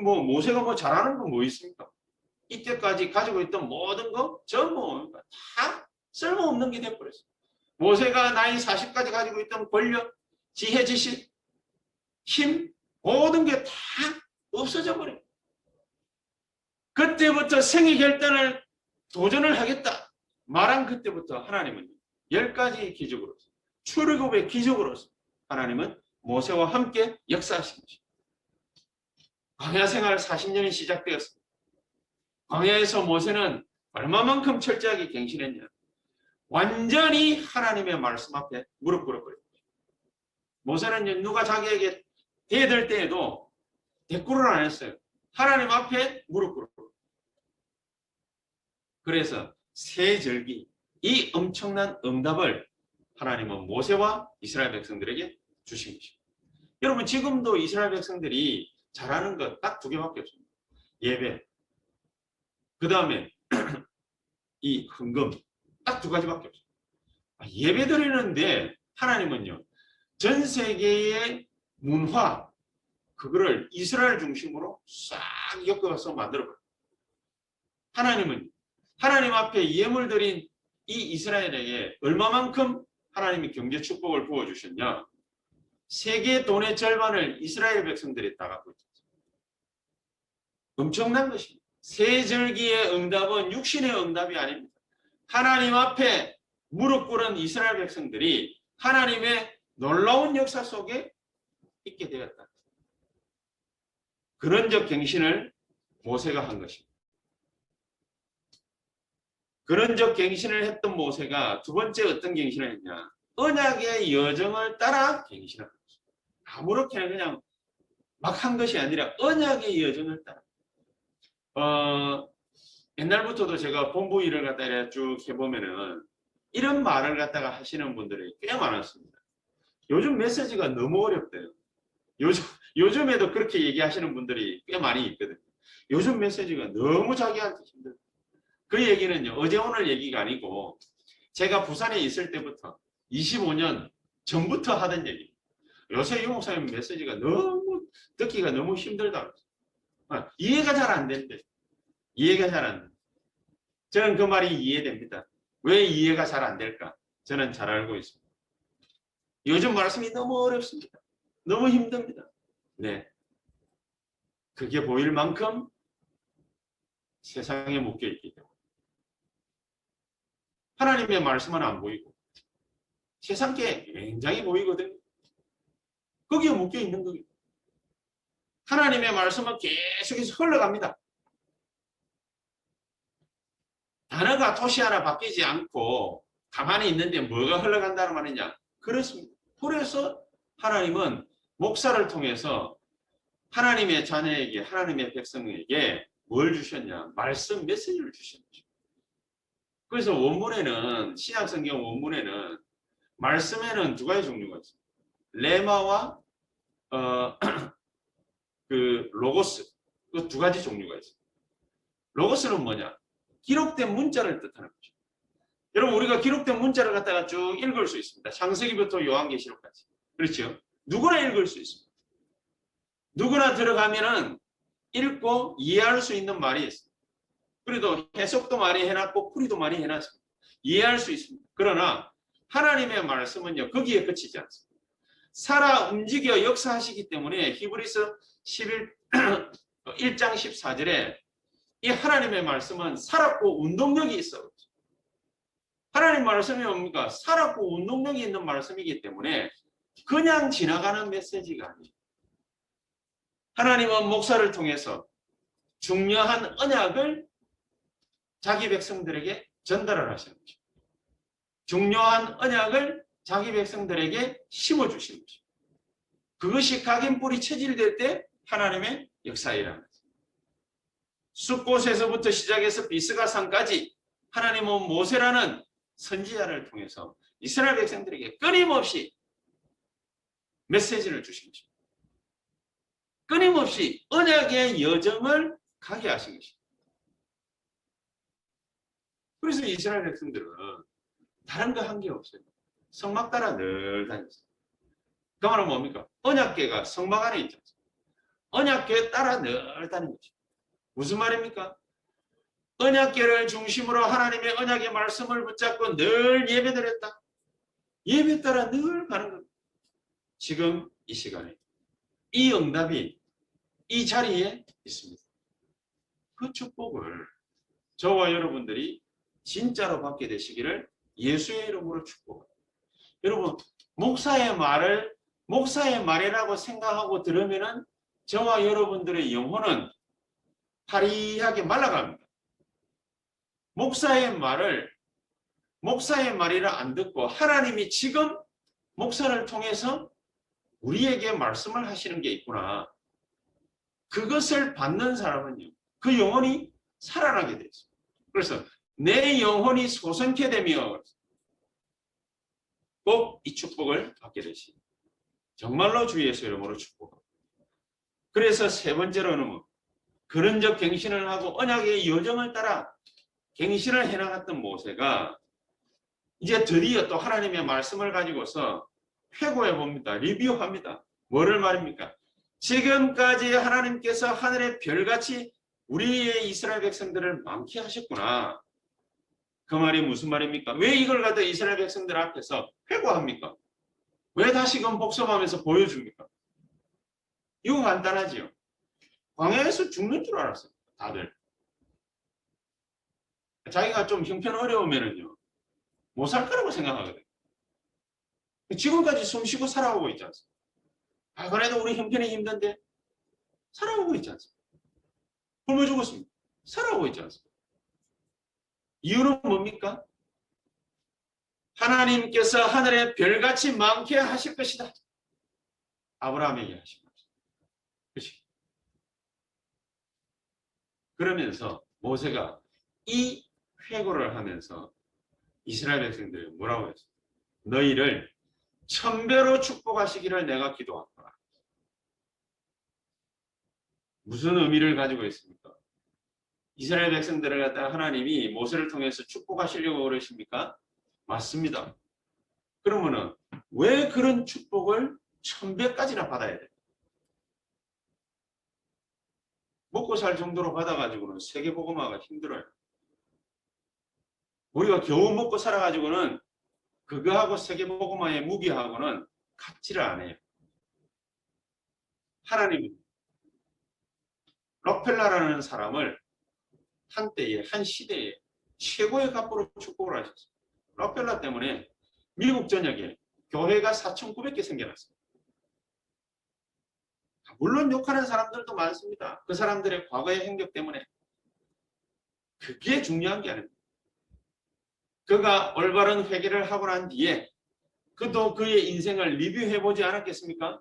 뭐 모세가 뭐 잘하는 건 뭐 있습니까? 이때까지 가지고 있던 모든 거 전부 다 쓸모없는 게 돼버렸어요. 모세가 나이 40까지 가지고 있던 권력, 지혜, 지식, 힘 모든 게 다 없어져 버려. 그때부터 생애 결단을 도전을 하겠다 말한 그때부터 하나님은 10가지 기적으로서 출애굽의 기적으로서 하나님은 모세와 함께 역사하신 것입니다. 광야 생활 40년이 시작되었습니다. 광야에서 모세는 얼마만큼 철저하게 갱신했냐. 완전히 하나님의 말씀 앞에 무릎 꿇어버렸습니다. 모세는 누가 자기에게 대들 때에도 대꾸를 안 했어요. 하나님 앞에 무릎 꿇고. 그래서 세 절기, 이 엄청난 응답을 하나님은 모세와 이스라엘 백성들에게 주신 것입니다. 여러분, 지금도 이스라엘 백성들이 잘하는 것 딱 2개밖에 없습니다. 예배, 그 다음에 이 헌금, 딱 2가지밖에 없습니다. 예배 드리는데 하나님은요, 전 세계의 문화, 그거를 이스라엘 중심으로 싹 엮어서 만들어버려요. 하나님은 하나님 앞에 예물 드린 이 이스라엘에게 얼마만큼 하나님이 경제 축복을 부어주셨냐. 세계 돈의 절반을 이스라엘 백성들이 따갖고 있습니다. 엄청난 것입니다. 세 절기의 응답은 육신의 응답이 아닙니다. 하나님 앞에 무릎 꿇은 이스라엘 백성들이 하나님의 놀라운 역사 속에 있게 되었다. 근원적 갱신을 모세가 한 것입니다. 근원적 갱신을 했던 모세가 2번째 어떤 갱신을 했냐. 언약의 여정을 따라 갱신한 것입니다. 아무렇게나 그냥 막 한 것이 아니라 언약의 여정을 따라. 옛날부터도 제가 본부 일을 갖다가 쭉 해보면은 이런 말을 갖다가 하시는 분들이 꽤 많았습니다. 요즘 메시지가 너무 어렵대요. 요즘에도 그렇게 얘기하시는 분들이 꽤 많이 있거든요. 요즘 메시지가 너무 자기한테 힘들어요. 그 얘기는요, 어제 오늘 얘기가 아니고 제가 부산에 있을 때부터 25년 전부터 하던 얘기입니다. 요새 유 목사님 메시지가 너무 듣기가 너무 힘들다. 이해가 잘 안 된대. 이해가 잘 안 돼. 저는 그 말이 이해됩니다. 왜 이해가 잘 안 될까? 저는 잘 알고 있습니다. 요즘 말씀이 너무 어렵습니다. 너무 힘듭니다. 네. 그게 보일 만큼 세상에 묶여 있기 때문에. 하나님의 말씀은 안 보이고 세상께 굉장히 보이거든요. 거기에 묶여 있는 거예요. 하나님의 말씀은 계속해서 흘러갑니다. 단어가 토시 하나 바뀌지 않고 가만히 있는데 뭐가 흘러간다는 말이냐? 그렇습니다. 그래서 하나님은 목사를 통해서 하나님의 자녀에게, 하나님의 백성에게 뭘 주셨냐? 말씀 메시지를 주신 거죠. 그래서 원문에는, 신약성경 원문에는 말씀에는 2가지 종류가 있습니다. 레마와 그 로고스, 그 2가지 종류가 있습니다. 로고스는 뭐냐? 기록된 문자를 뜻하는 거죠. 여러분, 우리가 기록된 문자를 갖다가 쭉 읽을 수 있습니다. 창세기부터 요한계시록까지. 그렇죠? 누구나 읽을 수 있습니다. 누구나 들어가면은 읽고 이해할 수 있는 말이 있습니다. 그래도 해석도 많이 해놨고 풀이도 많이 해놨습니다. 이해할 수 있습니다. 그러나 하나님의 말씀은요, 거기에 그치지 않습니다. 살아 움직여 역사하시기 때문에 히브리서 1장 14절에 이 하나님의 말씀은 살았고 운동력이 있어. 하나님 말씀이 뭡니까? 살았고 운동력이 있는 말씀이기 때문에 그냥 지나가는 메시지가 아니에요. 하나님은 목사를 통해서 중요한 언약을 자기 백성들에게 전달을 하시는 거죠. 중요한 언약을 자기 백성들에게 심어주시는 거죠. 그것이 각인 뿌리 체질될 때 하나님의 역사이라는 거죠. 숫곳에서부터 시작해서 비스가산까지 하나님은 모세라는 선지자를 통해서 이스라엘 백성들에게 끊임없이 메시지를 주신 것입니다. 끊임없이 언약의 여정을 가게 하신 것입니다. 그래서 이스라엘 백성들은 다른 거 한 게 없어요. 성막 따라 늘 다녔어요. 그 말은 뭡니까? 언약궤가 성막 안에 있죠. 언약궤 따라 늘 다니는 거죠. 무슨 말입니까? 언약궤를 중심으로 하나님의 언약의 말씀을 붙잡고 늘 예배드렸다. 예배 따라 늘 가는 겁니다. 지금 이 시간에 이 응답이 이 자리에 있습니다. 그 축복을 저와 여러분들이 진짜로 받게 되시기를 예수의 이름으로 축복합니다. 여러분, 목사의 말이라고 생각하고 들으면은 저와 여러분들의 영혼은 파리하게 말라갑니다. 목사의 말이라 안 듣고 하나님이 지금 목사를 통해서 우리에게 말씀을 하시는 게 있구나. 그것을 받는 사람은요, 그 영혼이 살아나게 되죠. 그래서 내 영혼이 소생케 되며 꼭 이 축복을 받게 되시. 정말로 주 예수 이름으로 축복합니다. 그래서 세 번째로는 그런적 갱신을 하고 언약의 여정을 따라 갱신을 해나갔던 모세가 이제 드디어 또 하나님의 말씀을 가지고서 회고해 봅니다. 리뷰합니다. 뭐를 말입니까? 지금까지 하나님께서 하늘의 별같이 우리의 이스라엘 백성들을 많게 하셨구나. 그 말이 무슨 말입니까? 왜 이걸 갖다 이스라엘 백성들 앞에서 회고합니까? 왜 다시금 복습하면서 보여줍니까? 이거 간단하지요. 광야에서 죽는 줄 알았어요. 다들. 자기가 좀 형편 어려우면은요, 못 살 거라고 생각하거든요. 지금까지 숨쉬고 살아오고 있지 않습니까? 그래도 우리 형편이 힘든데 살아오고 있지 않습니까? 굶어 죽었습니다. 살아오고 있지 않습니까? 이유는 뭡니까? 하나님께서 하늘에 별같이 많게 하실 것이다. 아브라함에게 하신 것이다. 그렇지? 그러면서 모세가 이 회고를 하면서 이스라엘 백성들이 뭐라고 했어요? 너희를 천배로 축복하시기를 내가 기도하노라. 무슨 의미를 가지고 있습니까? 이스라엘 백성들을 갖다가 하나님이 모세를 통해서 축복하시려고 그러십니까? 맞습니다. 그러면은 왜 그런 축복을 1000배까지나 받아야 돼요? 먹고 살 정도로 받아가지고는 세계복음화가 힘들어요. 우리가 겨우 먹고 살아가지고는 그거하고 세계복음화의 무기하고는 같지를 않아요. 하나님은 록펠러라는 사람을 한때에 한 시대에 최고의 갑부로 축복을 하셨어요. 록펠러 때문에 미국 전역에 교회가 4,900개 생겨났습니다. 물론 욕하는 사람들도 많습니다. 그 사람들의 과거의 행적 때문에. 그게 중요한 게 아닙니다. 그가 올바른 회개를 하고 난 뒤에 그도 그의 인생을 리뷰해보지 않았겠습니까?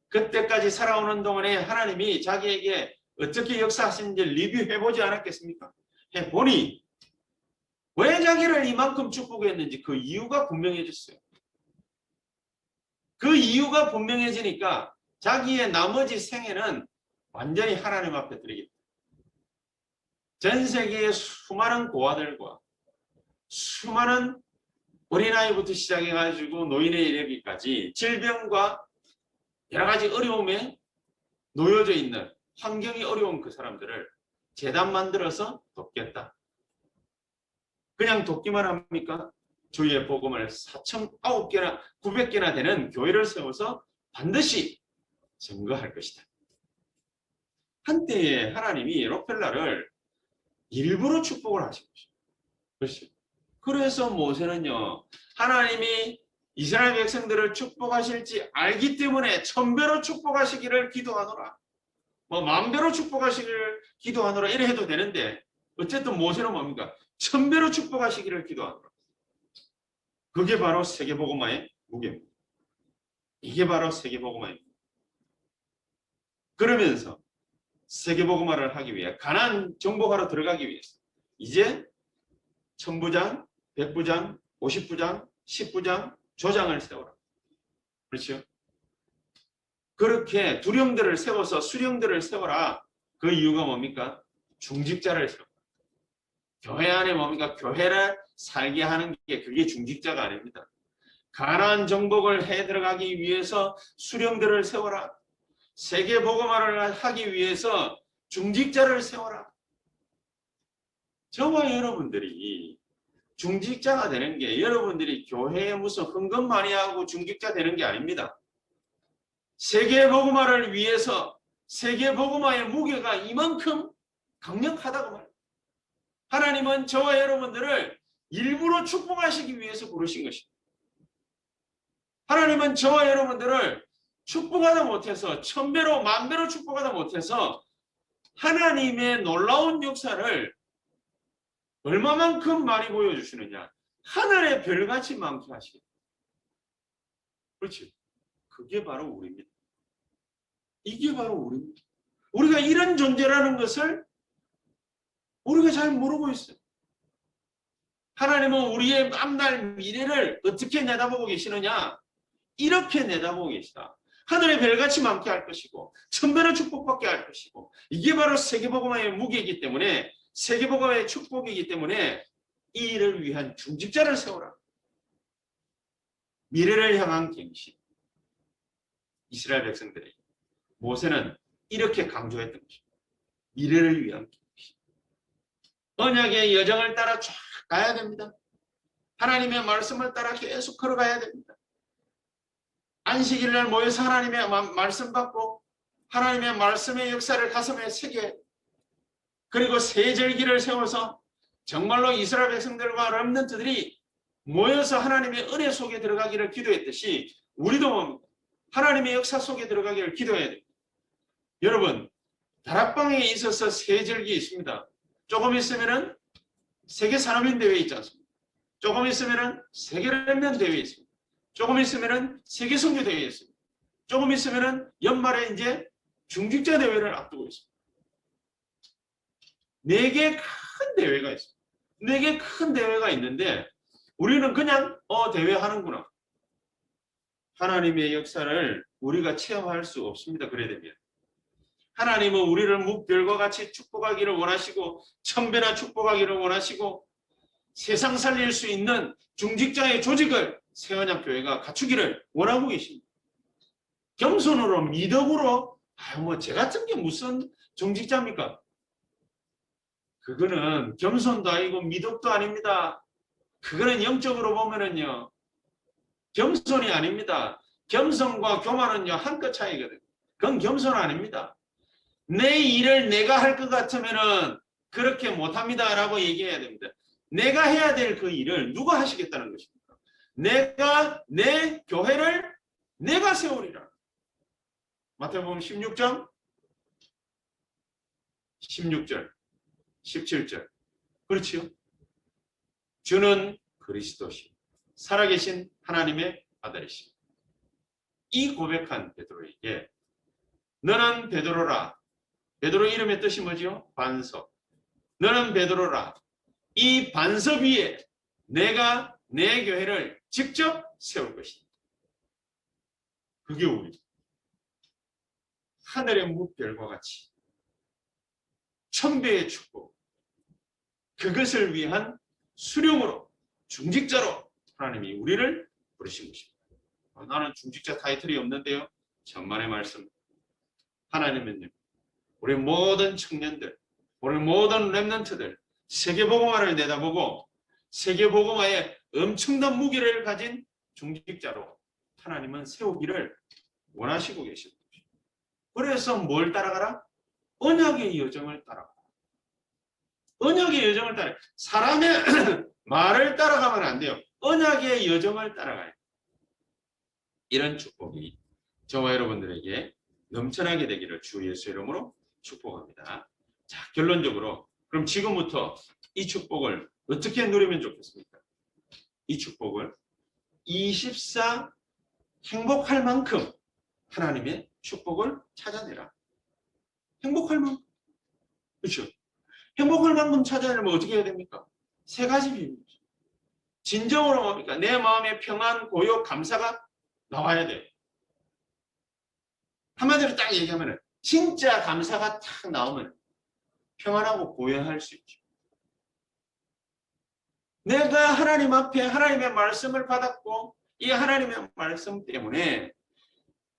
그때까지 살아오는 동안에 하나님이 자기에게 어떻게 역사하시는지 리뷰해보지 않았겠습니까? 해보니 왜 자기를 이만큼 축복했는지 그 이유가 분명해졌어요. 그 이유가 분명해지니까 자기의 나머지 생애는 완전히 하나님 앞에 드리겠다. 전 세계의 수많은 고아들과 수많은 어린아이부터 시작해가지고 노인에 이르기까지 질병과 여러 가지 어려움에 놓여져 있는 환경이 어려운 그 사람들을 재단 만들어서 돕겠다. 그냥 돕기만 합니까? 주의 복음을 4,900개나 900개나 되는 교회를 세워서 반드시 증거할 것이다. 한때에 하나님이 록펠러를 일부러 축복을 하신 것이죠. 그렇지. 그래서 모세는요, 하나님이 이스라엘 백성들을 축복하실지 알기 때문에 1000배로 축복하시기를 기도하노라. 뭐 10,000배로 축복하시기를 기도하노라 이래 해도 되는데 어쨌든 모세는 뭡니까? 1000배로 축복하시기를 기도하노라. 그게 바로 세계복음화의 무게입니다. 이게 바로 세계복음화입니다. 그러면서 세계복음화를 하기 위해 가나안 정복하러 들어가기 위해서 이제 1000부장, 100부장, 50부장, 10부장, 조장을 세워라. 그렇죠? 그렇게 두령들을 세워서 수령들을 세워라. 그 이유가 뭡니까? 중직자를 세워라. 교회 안에 뭡니까? 교회를 살게 하는 게 그게 중직자가 아닙니다. 가나안 정복을 해 들어가기 위해서 수령들을 세워라. 세계 복음화를 하기 위해서 중직자를 세워라. 저와 여러분들이 중직자가 되는 게 여러분들이 교회에 무슨 헌금 많이 하고 중직자 되는 게 아닙니다. 세계 복음화를 위해서 세계 복음화의 무게가 이만큼 강력하다고 말합니다. 하나님은 저와 여러분들을 일부러 축복하시기 위해서 부르신 것입니다. 하나님은 저와 여러분들을 축복하다 못해서 1000배로 10,000배로 축복하다 못해서 하나님의 놀라운 역사를 얼마만큼 많이 보여주시느냐. 하늘의 별같이 많게 하시겠다. 그렇지. 그게 바로 우리입니다. 이게 바로 우리입니다. 우리가 이런 존재라는 것을 우리가 잘 모르고 있어요. 하나님은 우리의 앞날 미래를 어떻게 내다보고 계시느냐? 이렇게 내다보고 계시다. 하늘의 별같이 많게 할 것이고 1000배로 축복받게 할 것이고 이게 바로 세계복음화의 무게이기 때문에 세계복음화의 축복이기 때문에 이 일을 위한 중직자를 세우라. 미래를 향한 계시. 이스라엘 백성들에게 모세는 이렇게 강조했던 것입니다. 미래를 위한 계시. 언약의 여정을 따라 쫙 가야 됩니다. 하나님의 말씀을 따라 계속 걸어가야 됩니다. 안식일날 모여서 하나님의 말씀 받고 하나님의 말씀의 역사를 가슴에 새겨 그리고 새 절기를 세워서 정말로 이스라엘 백성들과 렘넌트들이 모여서 하나님의 은혜 속에 들어가기를 기도했듯이 우리도 하나님의 역사 속에 들어가기를 기도해야 됩니다. 여러분, 다락방에 있어서 새 절기 있습니다. 조금 있으면은 세계 산업인 대회 있지 않습니까? 조금 있으면은 세계 렘넌트 대회 있습니다. 조금 있으면은 세계 선교 대회 있습니다. 조금 있으면은 연말에 이제 중직자 대회를 앞두고 있습니다. 4개 큰 대회가 있습니다. 4개 큰 대회가 있는데 우리는 그냥 대회 하는구나. 하나님의 역사를 우리가 체험할 수 없습니다. 그래야 되면. 하나님은 우리를 무별과 같이 축복하기를 원하시고 1000배나 축복하기를 원하시고 세상 살릴 수 있는 중직자의 조직을 새언약교회가 갖추기를 원하고 계십니다. 겸손으로 미덕으로 제 같은 게 무슨 중직자입니까? 그거는 겸손도 아니고 미덕도 아닙니다. 그거는 영적으로 보면은요. 겸손이 아닙니다. 겸손과 교만은요. 한끗 차이거든요. 그건 겸손 아닙니다. 내 일을 내가 할 것 같으면은 그렇게 못합니다 라고 얘기해야 됩니다. 내가 해야 될 그 일을 누가 하시겠다는 것입니까? 내가 내 교회를 내가 세우리라. 마태복음 16장 16절 17절 그렇지요? 주는 그리스도시 살아계신 하나님의 아들이시. 이 고백한 베드로에게 너는 베드로라. 베드로 이름의 뜻이 뭐지요? 반석. 너는 베드로라. 이 반석 위에 내가 내 교회를 직접 세울 것이다. 그게 우리 하늘의 무별과 같이 1000배의 축복, 그것을 위한 수령으로 중직자로 하나님이 우리를 부르신 것입니다. 나는 중직자 타이틀이 없는데요. 천만의 말씀. 하나님은 우리 모든 청년들, 우리 모든 렘넌트들 세계복음화를 내다보고 세계복음화에 엄청난 무게를 가진 중직자로 하나님은 세우기를 원하시고 계십니다. 그래서 뭘 따라가라? 언약의 여정을 따라가라. 언약의 여정을 따라. 사람의 말을 따라가면 안 돼요. 언약의 여정을 따라가요. 이런 축복이 저와 여러분들에게 넘쳐나게 되기를 주 예수의 이름으로 축복합니다. 자, 결론적으로 그럼 지금부터 이 축복을 어떻게 누리면 좋겠습니까? 이 축복을 24 행복할 만큼 하나님의 축복을 찾아내라. 행복할 만큼. 그렇죠? 행복할 만큼 찾아내려면 어떻게 해야 됩니까? 3가지 비밀이죠. 진정으로 뭡니까? 내 마음에 평안, 고요, 감사가 나와야 돼. 한마디로 딱 얘기하면 진짜 감사가 딱 나오면 평안하고 고요할 수 있죠. 내가 하나님 앞에 하나님의 말씀을 받았고 이 하나님의 말씀 때문에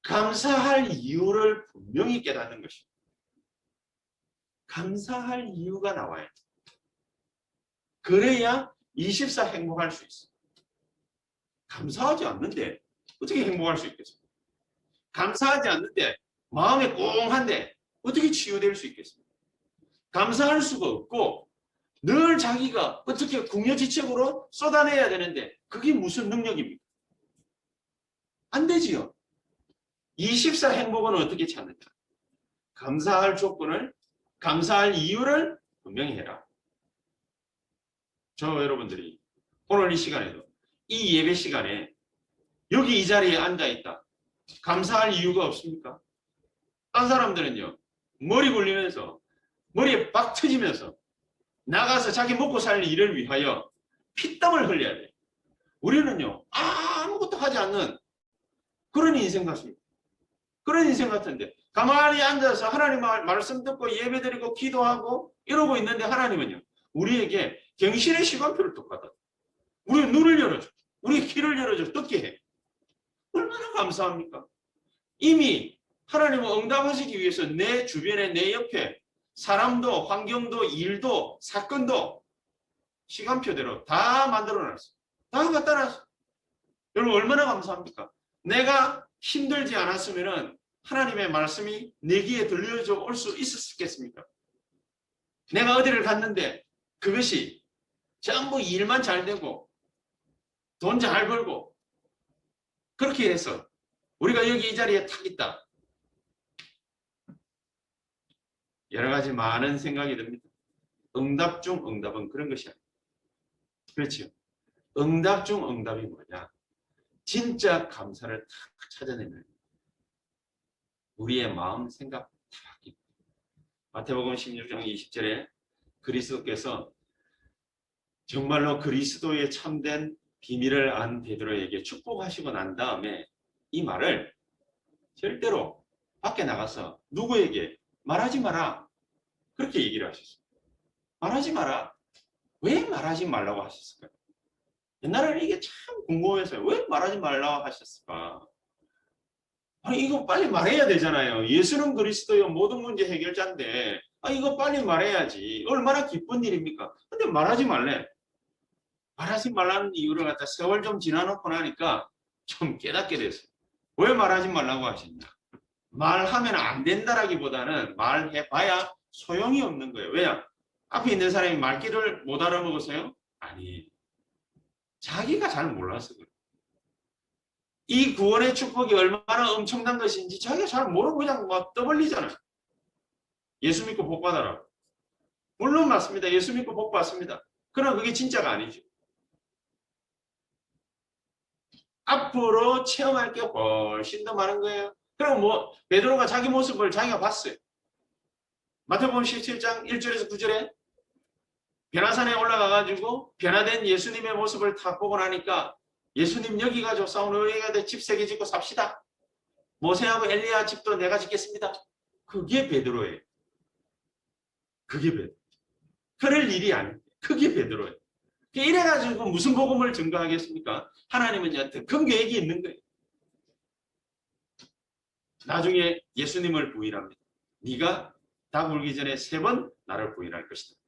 감사할 이유를 분명히 깨닫는 것입니다. 감사할 이유가 나와야 돼. 그래야 24 행복할 수 있어. 감사하지 않는데 어떻게 행복할 수 있겠습니까? 감사하지 않는데 마음에 꽁한데 어떻게 치유될 수 있겠습니까? 감사할 수가 없고 늘 자기가 어떻게 궁여지책으로 쏟아내야 되는데 그게 무슨 능력입니까? 안 되지요. 24 행복은 어떻게 찾느냐? 감사할 조건을, 감사할 이유를 분명히 해라. 저 여러분들이 오늘 이 시간에도 이 예배 시간에 여기 이 자리에 앉아 있다. 감사할 이유가 없습니까? 딴 사람들은요. 머리 굴리면서 머리에 빡 터지면서 나가서 자기 먹고 살 일을 위하여 피땀을 흘려야 돼. 우리는요. 아무것도 하지 않는 그런 인생 같습니다. 그런 인생 같은데 가만히 앉아서 하나님 말씀 듣고 예배드리고 기도하고 이러고 있는데 하나님은요. 우리에게 경신의 시간표를 또 갖다 줘. 우리의 눈을 열어줘. 우리의 귀를 열어줘. 듣게 해. 얼마나 감사합니까? 이미 하나님은 응답하시기 위해서 내 주변에 내 옆에 사람도 환경도 일도 사건도 시간표대로 다 만들어놨어. 다 갖다 놨어. 여러분 얼마나 감사합니까? 내가 힘들지 않았으면 하나님의 말씀이 내 귀에 들려져 올 수 있었겠습니까? 내가 어디를 갔는데 그것이 전부 일만 잘 되고 돈 잘 벌고 그렇게 해서 우리가 여기 이 자리에 탁 있다. 여러 가지 많은 생각이 듭니다. 응답 중 응답은 그런 것이 아니에요. 그렇죠? 응답 중 응답이 뭐냐? 진짜 감사를 탁 찾아내면 우리의 마음 생각 다 바뀌고 마태복음 16장 20절에 그리스도께서 정말로 그리스도의 참된 비밀을 안 베드로에게 축복하시고 난 다음에 이 말을 절대로 밖에 나가서 누구에게 말하지 마라. 그렇게 얘기를 하셨어요. 말하지 마라. 왜 말하지 말라고 하셨을까요? 옛날에는 이게 참 궁금해서요. 왜 말하지 말라고 하셨을까? 아니 이거 빨리 말해야 되잖아요. 예수는 그리스도요 모든 문제 해결자인데 이거 빨리 말해야지. 얼마나 기쁜 일입니까? 근데 말하지 말래. 말하지 말라는 이유를 갖다 세월 좀 지나놓고 나니까 좀 깨닫게 됐어요. 왜 말하지 말라고 하셨냐? 말하면 안 된다라기보다는 말해봐야 소용이 없는 거예요. 왜냐? 앞에 있는 사람이 말귀를 못 알아먹어서요? 아니, 자기가 잘 몰라서 그래요. 이 구원의 축복이 얼마나 엄청난 것인지 자기가 잘 모르고 그냥 막 떠벌리잖아요. 예수 믿고 복 받아라. 물론 맞습니다. 예수 믿고 복 받습니다. 그러나 그게 진짜가 아니죠. 앞으로 체험할 게 훨씬 더 많은 거예요. 그럼 뭐 베드로가 자기 모습을 자기가 봤어요. 마태복음 17장 1절에서 9절에 변화산에 올라가가지고 변화된 예수님의 모습을 다 보고 나니까 예수님 여기 가지고 싸우는 우리가 집 3개 짓고 삽시다. 모세하고 엘리야 집도 내가 짓겠습니다. 그게 베드로예요. 그게 베드로. 그럴 일이 아니에요. 그게 베드로예요. 이래가지고 무슨 복음을 증거하겠습니까? 하나님은 더 큰 계획이 있는 거예요. 나중에 예수님을 부인합니다. 네가 닭 울기 전에 3번 나를 부인할 것이다.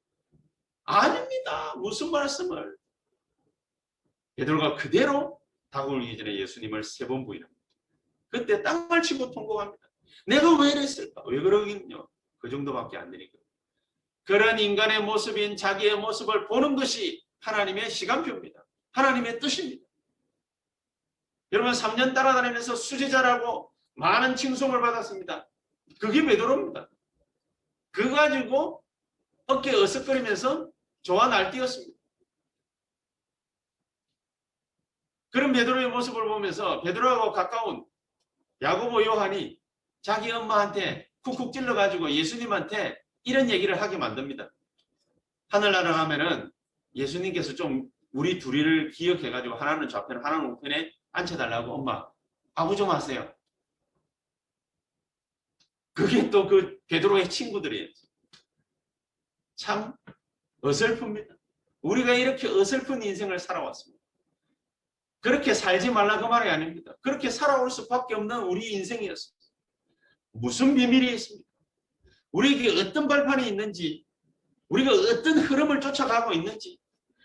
아닙니다. 무슨 말씀을. 베드로가 그대로 닭 울기 전에 예수님을 3번 부인합니다. 그때 땅을 치고 통곡합니다. 내가 왜 이랬을까? 왜 그러긴요? 그 정도밖에 안 되니까. 그런 인간의 모습인 자기의 모습을 보는 것이 하나님의 시간표입니다. 하나님의 뜻입니다. 여러분 3년 따라다니면서 수제자라고 많은 칭송을 받았습니다. 그게 베드로입니다. 그거 가지고 어깨 어석거리면서 좋아 날뛰었습니다. 그런 베드로의 모습을 보면서 베드로하고 가까운 야고보 요한이 자기 엄마한테 쿡쿡 찔러가지고 예수님한테 이런 얘기를 하게 만듭니다. 하늘나라 가면은 예수님께서 좀 우리 둘이를 기억해가지고 하나는 좌편 하나는 우편에 앉혀달라고 엄마 아부 좀 하세요. 그게 또 그 베드로의 친구들이에요. 참 어설픕니다. 우리가 이렇게 어설픈 인생을 살아왔습니다. 그렇게 살지 말라 그 말이 아닙니다. 그렇게 살아올 수밖에 없는 우리 인생이었습니다. 무슨 비밀이 있습니까? 우리에게 어떤 발판이 있는지, 우리가 어떤 흐름을 쫓아가고 있는지,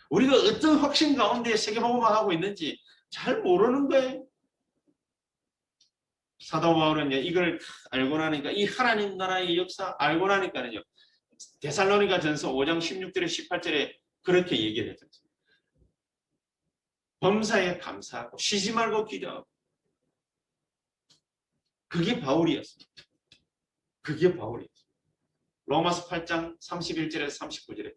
우리가 어떤 확신 가운데 세계복음을 하고 있는지 잘 모르는 거예요. 사도 바울은 이걸 알고 나니까 이 하나님 나라의 역사 알고 나니까는요. 데살로니가 전서 5장 16절에 18절에 그렇게 얘기를 했죠. 범사에 감사하고 쉬지 말고 기도하고. 그게 바울이었습니다. 그게 바울이었습니다. 로마서 8장 31절에서 39절에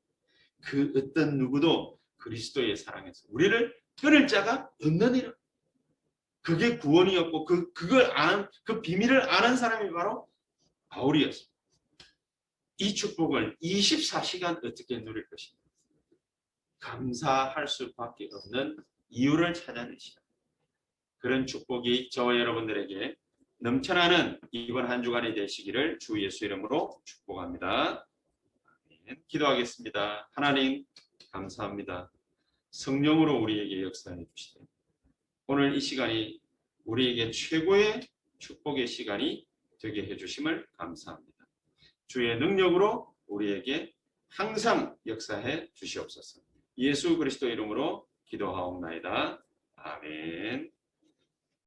그 어떤 누구도 그리스도의 사랑에서 우리를 끊을 자가 없느니라. 그게 구원이었고 그걸 아는 그 비밀을 아는 사람이 바로 바울이었습니다. 이 축복을 24시간 어떻게 누릴 것인가? 감사할 수밖에 없는 이유를 찾아내시라. 그런 축복이 저와 여러분들에게 넘쳐나는 이번 한 주간이 되시기를 주 예수 이름으로 축복합니다. 기도하겠습니다. 하나님 감사합니다. 성령으로 우리에게 역사해 주시되 오늘 이 시간이 우리에게 최고의 축복의 시간이 되게 해주심을 감사합니다. 주의 능력으로 우리에게 항상 역사해 주시옵소서. 예수 그리스도 이름으로 기도하옵나이다. 아멘.